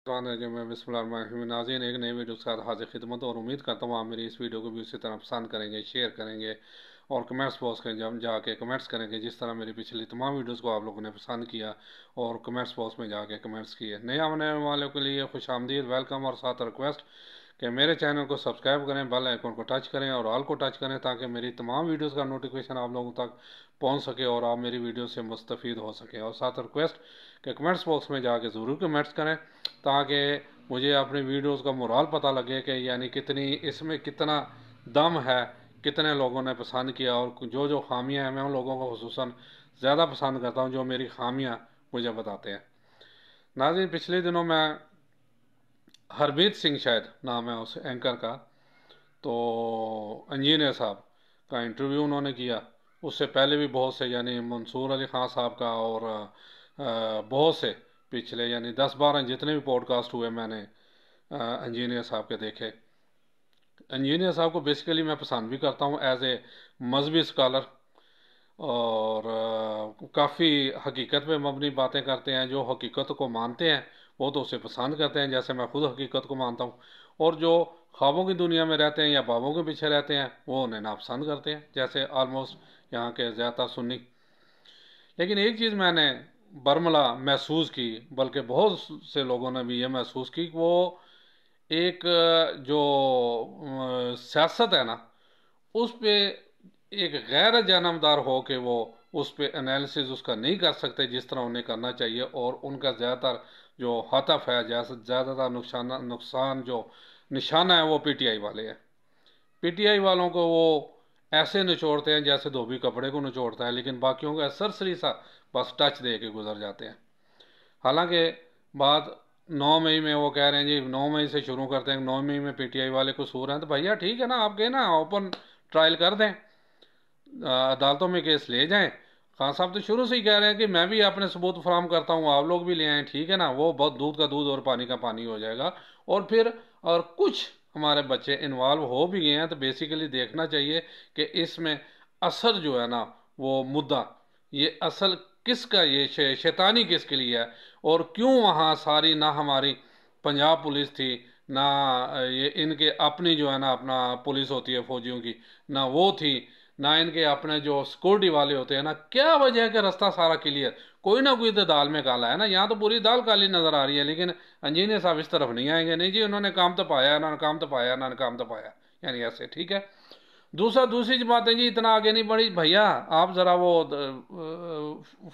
नाज़रीन, एक नई वीडियो के साथ हाजिर खिदमत और उम्मीद करता हूँ आप मेरी इस वीडियो को भी उसी तरह पसंद करेंगे, शेयर करेंगे और कमेंट्स बॉक्स में जब जाके कमेंट्स करेंगे जिस तरह मेरी पिछली तमाम वीडियोस को आप लोगों ने पसंद किया और कमेंट्स बॉक्स में जाके कमेंट्स किए। नए आने वालों के लिए खुश आमदीद, वेलकम और साथ रिक्वेस्ट कि मेरे चैनल को सब्सक्राइब करें, बेल आइकन को टच करें और ऑल को टच करें ताकि मेरी तमाम वीडियोस का नोटिफिकेशन आप लोगों तक पहुंच सके और आप मेरी वीडियो से मुस्तफ़ीद हो सकें। और साथ रिक्वेस्ट कि कमेंट्स बॉक्स में जाके ज़रूर कमेंट्स करें ताकि मुझे अपनी वीडियोस का मोराल पता लगे कि यानी कितनी इसमें कितना दम है, कितने लोगों ने पसंद किया और जो जो खामियां हैं मैं उन लोगों को खुसूसन ज़्यादा पसंद करता हूं जो मेरी खामियां मुझे बताते हैं। नाज़रीन, पिछले दिनों मैं हरमीत सिंह शायद नाम है उस एंकर का, तो इंजीनियर साहब का इंटरव्यू उन्होंने किया। उससे पहले भी बहुत से यानी मंसूर अली ख़ान साहब का और बहुत से पिछले यानी 10-12 जितने भी पॉडकास्ट हुए मैंने इंजीनियर साहब के देखे। इंजीनियर साहब को बेसिकली मैं पसंद भी करता हूँ एज ए मजहबी स्कॉलर और काफ़ी हकीकत पे मबनी बातें करते हैं। जो हकीकत को मानते हैं वो तो उसे पसंद करते हैं, जैसे मैं खुद हकीकत को मानता हूँ, और जो ख्वाबों की दुनिया में रहते हैं या बाबों के पीछे रहते हैं वो उन्हें नापसंद करते हैं, जैसे आलमोस्ट यहाँ के ज़्यादातर सुन्नी। लेकिन एक चीज़ मैंने बरमला महसूस की, बल्कि बहुत से लोगों ने भी ये महसूस की कि वो एक जो सियासत है ना उस पे एक गैर जानबदार हो के वो उस पे एनालिसिस उसका नहीं कर सकते जिस तरह उन्हें करना चाहिए। और उनका ज़्यादातर जो हतफ है, जैसे ज़्यादातर नुकसान जो निशाना है वो पीटीआई वाले हैं। पीटीआई वालों को वो ऐसे निचोड़ते हैं जैसे धोबी कपड़े को निचोड़ता है, लेकिन बाकियों को सरसरी सा बस टच दे के गुजर जाते हैं। हालांकि बात 9 मई में वो कह रहे हैं जी 9 मई से शुरू करते हैं, 9 मई में पीटीआई वाले कसूर हैं, तो भैया ठीक है ना, आप कहें ना ओपन ट्रायल कर दें, अदालतों में केस ले जाएं। खान साहब तो शुरू से ही कह रहे हैं कि मैं भी अपने सबूत फराम करता हूँ, आप लोग भी ले आए, ठीक है ना, वो बहुत दूध का दूध और पानी का पानी हो जाएगा। और फिर और कुछ हमारे बच्चे इन्वॉल्व हो भी गए हैं तो बेसिकली देखना चाहिए कि इसमें असर जो है ना वो मुद्दा ये असल किसका, ये शैतानी किसके लिए है और क्यों वहाँ सारी ना हमारी पंजाब पुलिस थी ना ये इनके अपनी जो है ना अपना पुलिस होती है फौजियों की, ना वो थी, ना इनके अपने जो सिक्योरिटी वाले होते हैं ना, क्या वजह है कि रास्ता सारा क्लियर, कोई ना कोई तो दाल में काला है ना। यहाँ तो पूरी दाल काली नजर आ रही है, लेकिन इंजीनियर साहब इस तरफ नहीं आएंगे, नहीं जी उन्होंने काम तो पाया, ना काम तो पाया, ना काम तो पाया, यानी ऐसे ठीक है। दूसरी बात है जी, इतना आगे नहीं बढ़ी भैया, आप जरा वो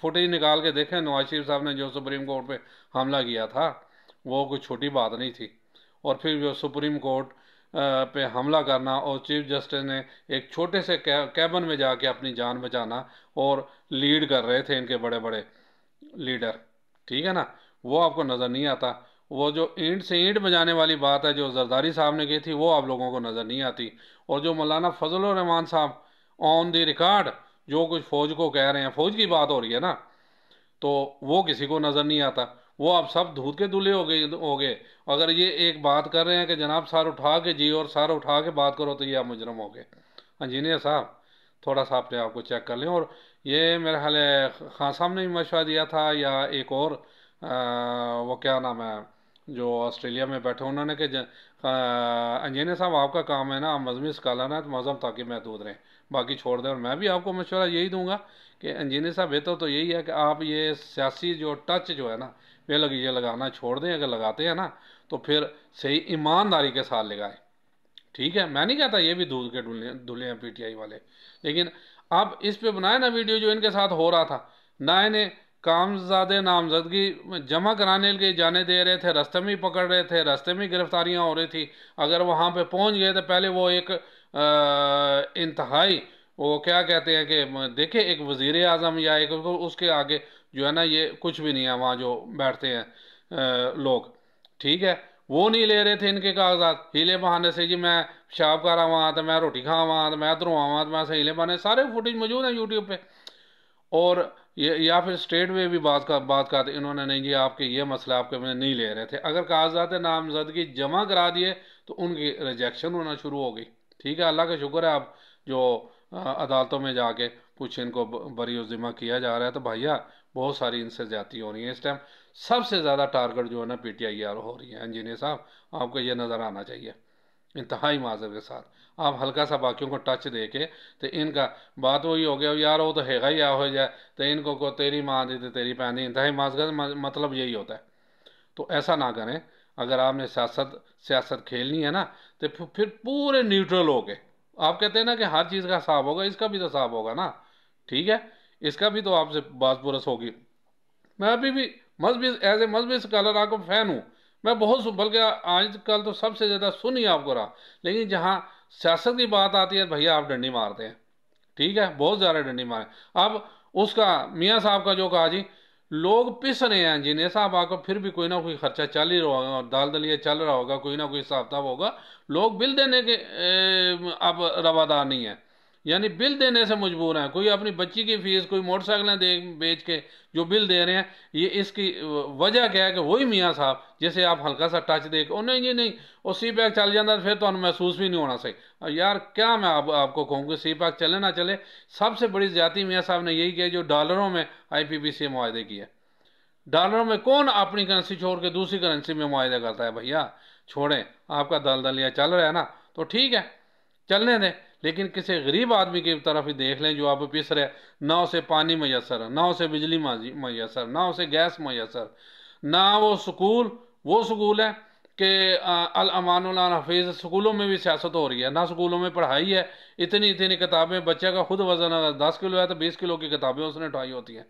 फुटेज निकाल के देखें नवाज शरीफ साहब ने जो सुप्रीम कोर्ट पे हमला किया था, वो कोई छोटी बात नहीं थी। और फिर जो सुप्रीम कोर्ट पे हमला करना और चीफ जस्टिस ने एक छोटे से कैबिन में जाके अपनी जान बचाना और लीड कर रहे थे इनके बड़े बड़े लीडर, ठीक है ना, वो आपको नज़र नहीं आता। वो जो ईंट से ईंट बजाने वाली बात है जो जरदारी साहब ने की थी वो आप लोगों को नज़र नहीं आती। और जो मौलाना फजल रहमान साहब ऑन द रिकॉर्ड जो कुछ फौज को कह रहे हैं, फौज की बात हो रही है ना, तो वो किसी को नज़र नहीं आता। वो आप सब दूध के दूल्हे हो गए। अगर ये एक बात कर रहे हैं कि जनाब सर उठा के जी और सर उठा के बात करो तो ये आप मुजरम हो गए। इंजीनियर साहब थोड़ा सा अपने आप को चेक कर लें। और ये मेरा ख्याल है खान साहब ने भी मशवरा दिया था या एक और वो क्या नाम है जो ऑस्ट्रेलिया में बैठे, उन्होंने कि इंजीनियर साहब आपका काम है ना, आप मजहबी स्कॉलर हैं तो मजहब ताकि महदूद रहें, बाकी छोड़ दें। और मैं भी आपको मशवरा यही दूंगा कि इंजीनियर साहब बेहतर तो यही है कि आप ये सियासी जो टच जो है ना ये लगाना छोड़ दें। अगर लगाते हैं ना तो फिर सही ईमानदारी के साथ लगाएं, ठीक है। मैं नहीं कहता ये भी दूध के धुले धुले हैं पीटीआई वाले, लेकिन आप इस पे बनाए ना वीडियो जो इनके साथ हो रहा था ना, इन्हें कामजादे नामजदगी जमा कराने के लिए जाने दे रहे थे, रास्ते में ही पकड़ रहे थे, रास्ते में ही गिरफ्तारियां हो रही थी। अगर वहां पे पहुंच गए तो पहले वो एक इंतहाई वो क्या कहते हैं कि देखे एक वजीर आजम या एक उसके आगे जो है ना ये कुछ भी नहीं है, वहाँ जो बैठते हैं लोग, ठीक है, वो नहीं ले रहे थे इनके कागजात हीले बहाने से जी मैं पेशाब कर रहा वहाँ तो मैं रोटी खा वहाँ तो मैं इधरों वहाँ तो मैं से हीले बहाने सारे फुटेज मौजूद हैं यूट्यूब पे। और ये या फिर स्टेट में भी बात करते इन्होंने, नहीं जी आपके ये मसला आपके में नहीं ले रहे थे। अगर कागजात नामजदगी जमा करा दिए तो उनकी रिजेक्शन होना शुरू हो गई, ठीक है। अल्लाह का शुक्र है आप जो अदालतों में जाके कुछ इनको बरी ज़िम्मा किया जा रहा है। तो भैया बहुत सारी इनसे ज्यादती हो रही है इस टाइम। सबसे ज़्यादा टारगेट जो है ना PTI हो रही है। इंजीनियर साहब आपको ये नज़र आना चाहिए इंतहाई माजर के साथ। आप हल्का सा बाकियों को टच दे के तो इनका बात वही हो गया यार, वो तो हैगा ही आ हो जाए तो इनको को तेरी माँ दी तो तेरी भैन दी, इंतहाई माजर मतलब यही होता है। तो ऐसा ना करें। अगर आपने सियासत सियासत खेलनी है ना तो फिर पूरे न्यूट्रल हो के, आप कहते हैं ना कि हर चीज़ का हिसाब होगा, इसका भी तो हिसाब होगा ना। ठीक है, इसका भी तो आपसे बात पुरस होगी। मैं अभी भी मजहबी एज ए मजहबी स्कॉलर आपको फैन हूँ। मैं बहुत बल्कि आजकल तो सबसे ज़्यादा सुन ही आपको रहा। लेकिन जहाँ सियासत की बात आती है भैया आप डंडी मारते हैं। ठीक है, बहुत ज़्यादा डंडी मारे। अब उसका मियाँ साहब का जो कहा जी, लोग पिस रहे हैं इंजीनियर साहब, आपका फिर भी कोई ना कोई खर्चा चल ही रहा होगा, दाल दलिया चल रहा होगा, कोई ना कोई हिसाब किताब होगा। लोग बिल देने के अब रवादार नहीं है, यानी बिल देने से मजबूर हैं। कोई अपनी बच्ची की फीस, कोई मोटरसाइकिलें दे बेच के जो बिल दे रहे हैं। ये इसकी वजह क्या है कि वही मियाँ साहब जैसे आप हल्का सा टच दे के नहीं जी नहीं वो सी पैक चल जाता फिर तो महसूस भी नहीं होना सही। यार क्या मैं आपको कहूँगी, सी पैक चले ना चले, सबसे बड़ी ज्यादती मियाँ साहब ने यही किया जो डॉलरों में IPPC मुआहदे किए। डॉलरों में कौन अपनी करेंसी छोड़ के दूसरी करेंसी में मुआहदा करता है भैया। छोड़ें, आपका दलदलिया चल रहा है ना तो ठीक है, चलने दें। लेकिन किसी गरीब आदमी की तरफ ही देख लें जो आप पिस रहे, ना उसे पानी मैसर, ना उसे बिजली मैसर, ना उसे गैस मैसर, ना वो स्कूल है कि अल अमानुल हफीज़। स्कूलों में भी सियासत हो रही है, ना स्कूलों में पढ़ाई है। इतनी इतनी किताबें, बच्चे का खुद वजन अगर 10 किलो है तो 20 किलो की किताबें उसने उठाई होती हैं।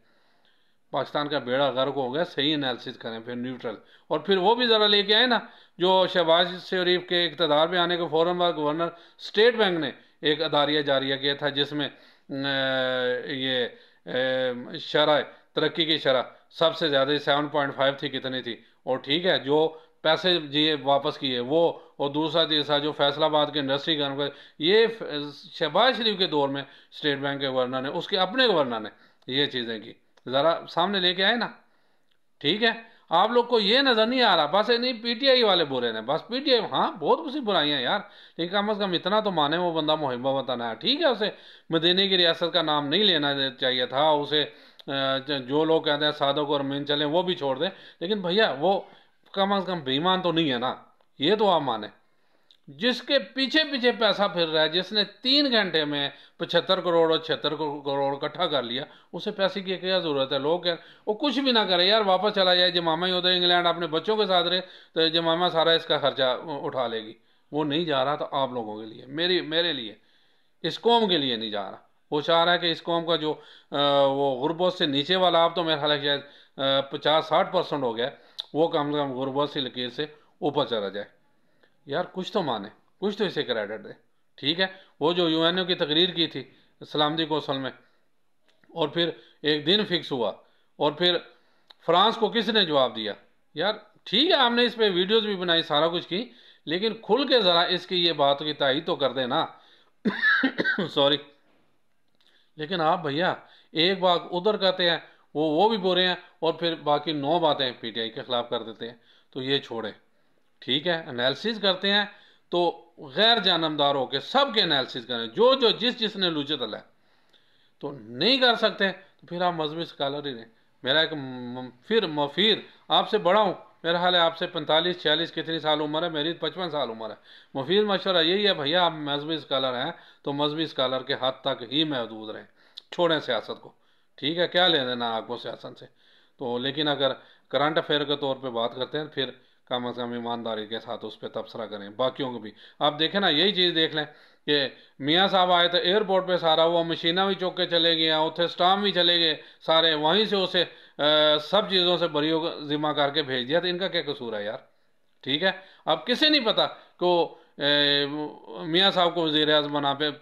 पाकिस्तान का बेड़ा गर्क हो गया। सही एनालिसिस करें फिर न्यूट्रल। और फिर वो भी ज़रा लेके आए ना जो शहबाज शरीफ के इक़्तिदार में आने के फ़ौरन बाद गवर्नर स्टेट बैंक ने एक अदारिया जारिया किया था जिसमें ये शरह तरक्की की शरह सबसे ज़्यादा 7.5 थी, कितनी थी। और ठीक है, जो पैसे जी वापस किए वो, और दूसरा तीसरा जो फैसलाबाद के इंडस्ट्री का ये शहबाज शरीफ के दौर में स्टेट बैंक के गवर्नर ने, उसके अपने गवर्नर ने ये चीज़ें की। ज़रा सामने लेके आए ना। ठीक है, आप लोग को ये नज़र नहीं आ रहा बस नहीं PTI वाले बुरे ने, बस PTI। हाँ बहुत सी बुराइयां यार, लेकिन कम अज़ कम इतना तो माने वो बंदा मुहिब्बा वतन है। ठीक है, उसे मदीने की रियासत का नाम नहीं लेना चाहिए था। उसे जो लोग कहते हैं सादक और मीन चले वो भी छोड़ दें, लेकिन भैया वो कम अज़ कम बेईमान तो नहीं है ना, ये तो आप माने। जिसके पीछे पीछे पैसा फिर रहा है, जिसने 3 घंटे में 75 करोड़ और 76 करोड़ इकट्ठा कर लिया, उसे पैसे की क्या जरूरत है। लोग वो कुछ भी ना करे यार, वापस चला जाए। जमामा ही उधर इंग्लैंड अपने बच्चों के साथ रहे तो जमामा सारा इसका खर्चा उठा लेगी। वो नहीं जा रहा तो आप लोगों के लिए, मेरे लिए, इस कौम के लिए नहीं जा रहा। वो चाह रहा है कि इस कौम का जो वो गुर्बत से नीचे वाला, आप तो मेरे ख्याल है शायद 50-60% हो गया, वो कम से कम गुर्बत से लकीर से ऊपर चला जाए। यार कुछ तो माने, कुछ तो इसे क्रेडिट दे। ठीक है, वो जो UNO की तकरीर की थी सलामती कौंसल में, और फिर एक दिन फिक्स हुआ, और फिर फ्रांस को किसने जवाब दिया। यार ठीक है, आपने इस पे वीडियोस भी बनाई, सारा कुछ की, लेकिन खुल के ज़रा इसकी ये बात की तायीद तो कर देना। सॉरी। लेकिन आप भैया एक बात उधर कहते हैं, वो भी बुरे हैं, और फिर बाकी 9 बातें PTI के खिलाफ कर देते हैं। तो ये छोड़े। ठीक है, एनालिसिस करते हैं तो गैर जानबदार होकर सबके एनालिसिस करें, जो जो जिसने लुचत है। तो नहीं कर सकते तो फिर आप मजहबी स्कॉलर ही रहें। मेरा एक फिर मफीर आपसे बड़ा हूँ, मेरा हाल है आपसे 45-46 कितनी साल उम्र है, मेरी 55 साल उम्र है। मफीर मशवरा यही है भैया, आप मजहबी स्कॉलर हैं तो मजहबी स्कॉलर के हद तक ही महदूद रहें, छोड़ें सियासत को। ठीक है, क्या ले देना आपको सियासत से। तो लेकिन अगर करंट अफेयर के तौर पर बात करते हैं फिर कम अज़ कम ईमानदारी के साथ उस पर तबसरा करें। बाकियों को भी आप देखें ना, यही चीज़ देख लें कि मियाँ साहब आए तो एयरपोर्ट पे सारा वो मशीना भी चुक के चले गए, उसे स्टाफ भी चले गए सारे, वहीं से उसे सब चीज़ों से बरी जिम्मा करके भेज दिया। तो इनका क्या कसूर है यार। ठीक है, अब किसे नहीं पता को मियाँ साहब को वज़ीर आज़म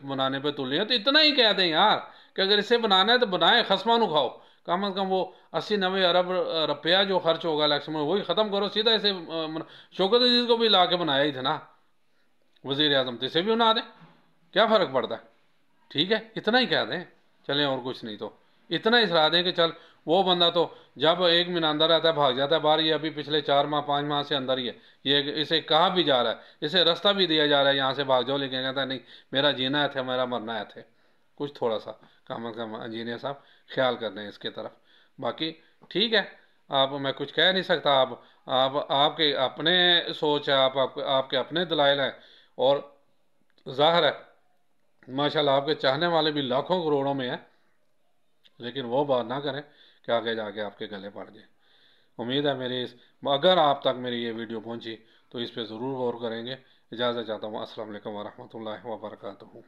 बनाने पे तुले हैं, तो इतना ही कह दें यार कि अगर इसे बनाना है तो बनाए, खसमा नु खाओ। कम अज़ कम वो 80-90 अरब रुपया जो खर्च होगा इलेक्शन में वही ख़त्म करो सीधा। इसे शौकत अजीज को भी ला के बनाया ही था ना वज़ीर आज़म, तो इसे भी बना दें, क्या फ़र्क पड़ता है। ठीक है, इतना ही कह दें, चलें, और कुछ नहीं तो इतना ही सलाह दें कि चल वो बंदा तो जब 1 महीना अंदर रहता है भाग जाता है बाहर। ये अभी पिछले 4-5 माह से अंदर ही है। ये इसे कहा भी जा रहा है, इसे रास्ता भी दिया जा रहा है यहाँ से भाग जाओ, लेकिन कहता है नहीं, मेरा जीना है थे, मेरा मरना है थे। कुछ थोड़ा सा कम से कम इंजीनियर साहब ख्याल कर लें इसके तरफ। बाकी ठीक है, आप, मैं कुछ कह नहीं सकता। आप आपके अपने सोच है, आपके अपने दलाइल हैं, और जाहिर है माशाल्लाह आपके चाहने वाले भी लाखों करोड़ों में हैं, लेकिन वो बात ना करें कि आगे जाके आपके गले पड़ जाए। उम्मीद है मेरी इस, अगर आप तक मेरी ये वीडियो पहुंची तो इस पे ज़रूर गौर करेंगे। इजाज़त चाहता हूँ। अस्सलाम वालेकुम वरहमतुल्लाहि वबरकातुहू।